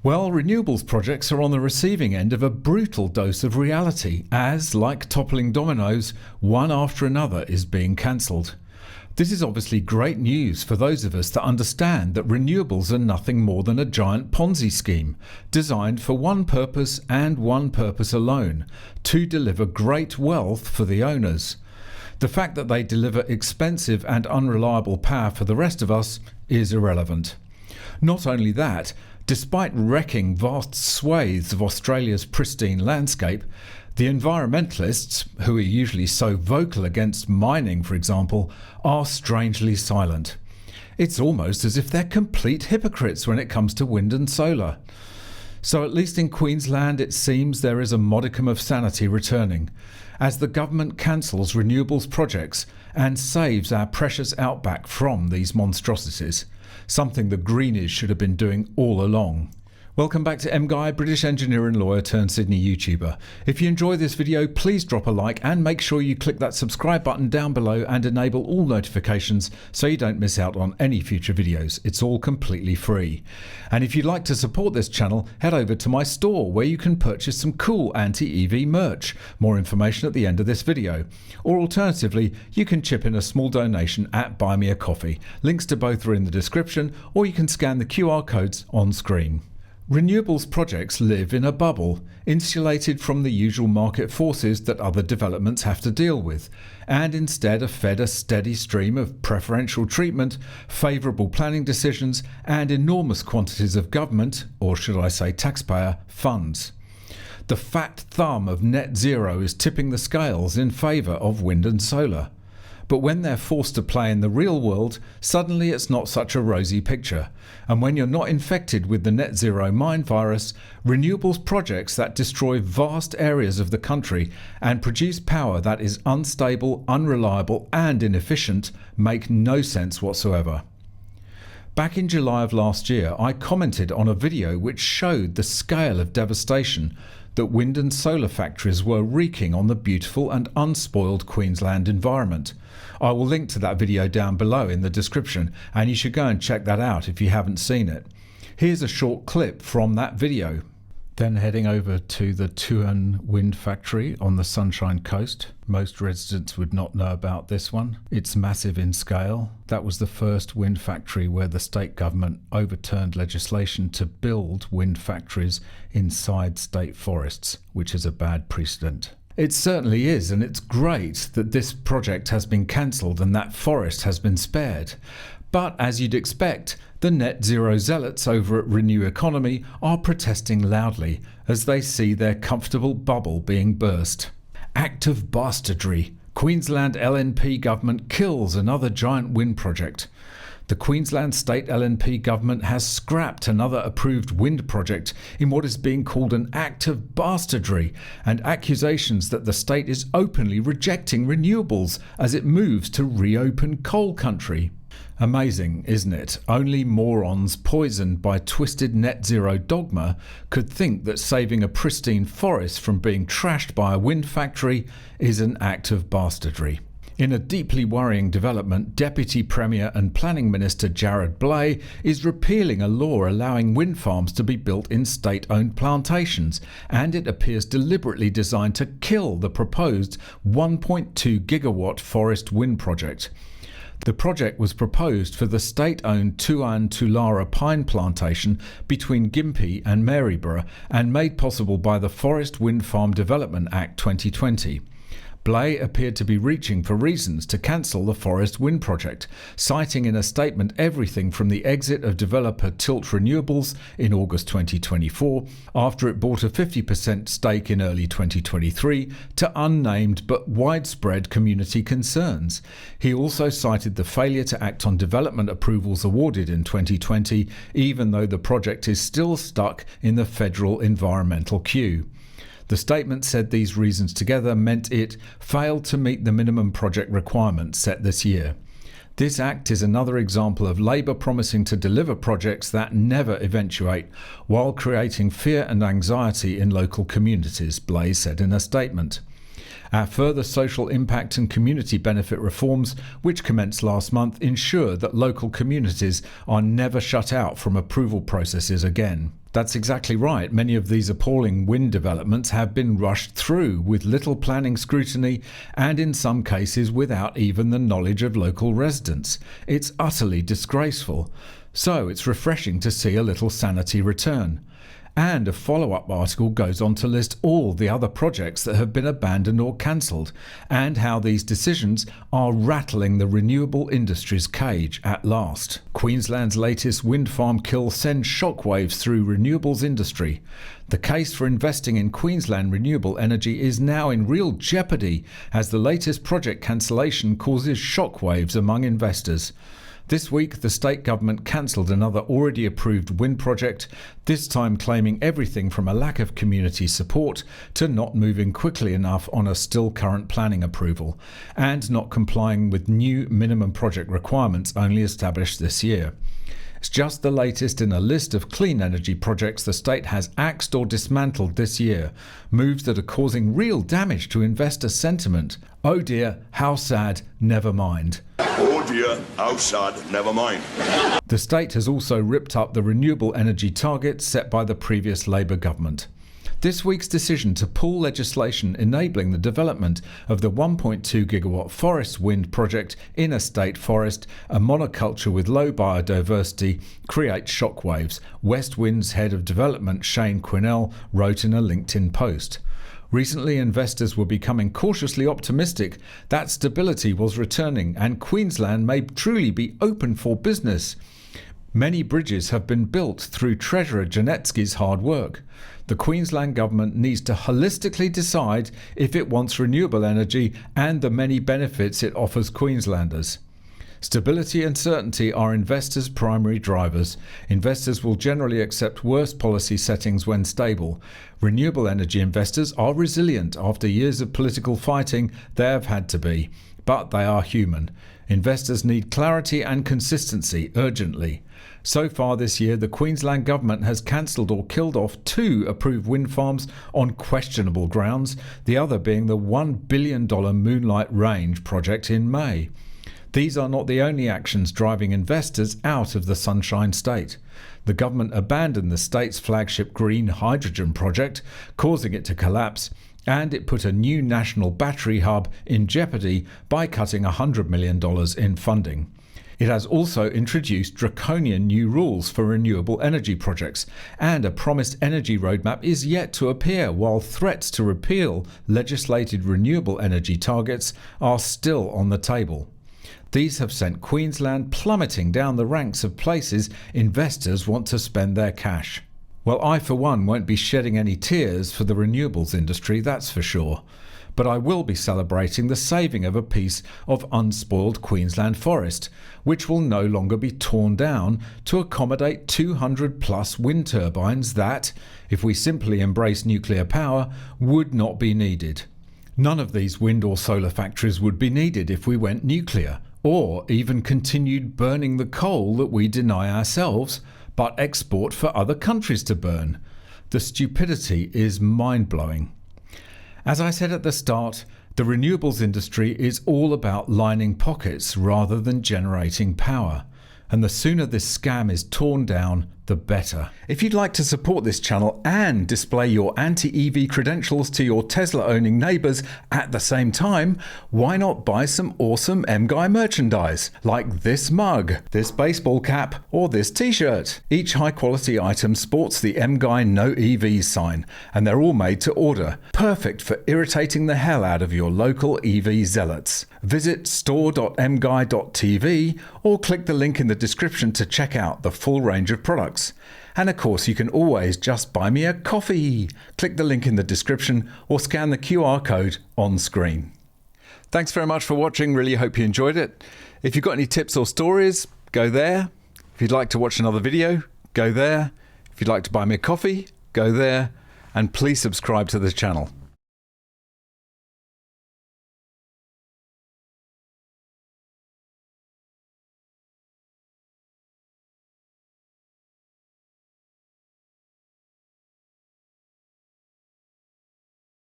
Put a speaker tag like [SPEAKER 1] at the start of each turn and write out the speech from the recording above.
[SPEAKER 1] Well, renewables projects are on the receiving end of a brutal dose of reality as, like toppling dominoes, one after another is being cancelled. This is obviously great news for those of us that understand that renewables are nothing more than a giant Ponzi scheme, designed for one purpose and one purpose alone, to deliver great wealth for the owners. The fact that they deliver expensive and unreliable power for the rest of us is irrelevant. Not only that, despite wrecking vast swathes of Australia's pristine landscape, the environmentalists, who are usually so vocal against mining, for example, are strangely silent. It's almost as if they're complete hypocrites when it comes to wind and solar. So at least in Queensland it seems there is a modicum of sanity returning, as the government cancels renewables projects and saves our precious outback from these monstrosities, something the Greenies should have been doing all along. Welcome back to MGUY, British engineer and lawyer turned Sydney YouTuber. If you enjoy this video, please drop a like and make sure you click that subscribe button down below and enable all notifications so you don't miss out on any future videos. It's all completely free. And if you'd like to support this channel, head over to my store where you can purchase some cool anti-EV merch. More information at the end of this video. Or alternatively, you can chip in a small donation at Buy Me a Coffee. Links to both are in the description, or you can scan the QR codes on screen. Renewables projects live in a bubble, insulated from the usual market forces that other developments have to deal with, and instead are fed a steady stream of preferential treatment, favourable planning decisions, and enormous quantities of government, or should I say taxpayer, funds. The fat thumb of net zero is tipping the scales in favour of wind and solar. But when they're forced to play in the real world, suddenly it's not such a rosy picture. And when you're not infected with the net zero mind virus, renewables projects that destroy vast areas of the country and produce power that is unstable, unreliable and inefficient make no sense whatsoever. Back in July of last year, I commented on a video which showed the scale of devastation that wind and solar factories were wreaking on the beautiful and unspoiled Queensland environment. I will link to that video down below in the description, and you should go and check that out if you haven't seen it. Here's a short clip from that video. Then heading over to the Tuan wind factory on the Sunshine Coast. Most residents would not know about this one. It's massive in scale. That was the first wind factory where the state government overturned legislation to build wind factories inside state forests, which is a bad precedent. It certainly is, and it's great that this project has been cancelled and that forest has been spared. But as you'd expect, the net zero zealots over at Renew Economy are protesting loudly as they see their comfortable bubble being burst. Act of bastardry. Queensland LNP government kills another giant wind project. The Queensland State LNP government has scrapped another approved wind project in what is being called an act of bastardry, and accusations that the state is openly rejecting renewables as it moves to reopen coal country. Amazing, isn't it? Only morons poisoned by twisted net zero dogma could think that saving a pristine forest from being trashed by a wind factory is an act of bastardry. In a deeply worrying development, Deputy Premier and Planning Minister Jared Blay is repealing a law allowing wind farms to be built in state-owned plantations, and it appears deliberately designed to kill the proposed 1.2 gigawatt forest wind project. The project was proposed for the state-owned Tuan Tulara pine plantation between Gympie and Maryborough and made possible by the Forest Wind Farm Development Act 2020. Blay appeared to be reaching for reasons to cancel the Forest Wind project, citing in a statement everything from the exit of developer Tilt Renewables in August 2024, after it bought a 50% stake in early 2023, to unnamed but widespread community concerns. He also cited the failure to act on development approvals awarded in 2020, even though the project is still stuck in the federal environmental queue. The statement said these reasons together meant it failed to meet the minimum project requirements set this year. This act is another example of Labor promising to deliver projects that never eventuate, while creating fear and anxiety in local communities, Blay said in a statement. Our further social impact and community benefit reforms, which commenced last month, ensure that local communities are never shut out from approval processes again. That's exactly right. Many of these appalling wind developments have been rushed through with little planning scrutiny and in some cases without even the knowledge of local residents. It's utterly disgraceful. So it's refreshing to see a little sanity return. And a follow-up article goes on to list all the other projects that have been abandoned or cancelled and how these decisions are rattling the renewable industry's cage at last. Queensland's latest wind farm kill sends shockwaves through renewables industry. The case for investing in Queensland renewable energy is now in real jeopardy as the latest project cancellation causes shockwaves among investors. This week, the state government cancelled another already approved wind project, this time claiming everything from a lack of community support to not moving quickly enough on a still current planning approval, and not complying with new minimum project requirements only established this year. It's just the latest in a list of clean energy projects the state has axed or dismantled this year, moves that are causing real damage to investor sentiment. Oh dear, how sad, never mind.
[SPEAKER 2] Oh dear, how sad, never mind.
[SPEAKER 1] The state has also ripped up the renewable energy targets set by the previous Labor government. This week's decision to pull legislation enabling the development of the 1.2 gigawatt forest wind project in a state forest, a monoculture with low biodiversity, creates shockwaves, West Wind's head of development Shane Quinnell wrote in a LinkedIn post. Recently, investors were becoming cautiously optimistic that stability was returning and Queensland may truly be open for business. Many bridges have been built through Treasurer Janetsky's hard work. The Queensland government needs to holistically decide if it wants renewable energy and the many benefits it offers Queenslanders. Stability and certainty are investors' primary drivers. Investors will generally accept worse policy settings when stable. Renewable energy investors are resilient after years of political fighting. They have had to be, but they are human. Investors need clarity and consistency urgently. So far this year, the Queensland government has cancelled or killed off 2 approved wind farms on questionable grounds, the other being the $1 billion Moonlight Range project in May. These are not the only actions driving investors out of the Sunshine State. The government abandoned the state's flagship green hydrogen project, causing it to collapse, and it put a new national battery hub in jeopardy by cutting $100 million in funding. It has also introduced draconian new rules for renewable energy projects, and a promised energy roadmap is yet to appear, while threats to repeal legislated renewable energy targets are still on the table. These have sent Queensland plummeting down the ranks of places investors want to spend their cash. Well, I for one won't be shedding any tears for the renewables industry, that's for sure. But I will be celebrating the saving of a piece of unspoiled Queensland forest, which will no longer be torn down to accommodate 200 plus wind turbines that, if we simply embrace nuclear power, would not be needed. None of these wind or solar factories would be needed if we went nuclear, or even continued burning the coal that we deny ourselves, but export for other countries to burn. The stupidity is mind-blowing. As I said at the start, the renewables industry is all about lining pockets rather than generating power. And the sooner this scam is torn down, the better. If you'd like to support this channel and display your anti-EV credentials to your Tesla-owning neighbours at the same time, why not buy some awesome MGUY merchandise, like this mug, this baseball cap, or this t-shirt. Each high-quality item sports the MGUY No EVs sign, and they're all made to order, perfect for irritating the hell out of your local EV zealots. Visit store.mguy.tv or click the link in the description to check out the full range of products. And of course, you can always just buy me a coffee. Click the link in the description or scan the QR code on screen. Thanks very much for watching. Really hope you enjoyed it. If you've got any tips or stories, go there. If you'd like to watch another video, go there. If you'd like to buy me a coffee, go there. And please subscribe to the channel.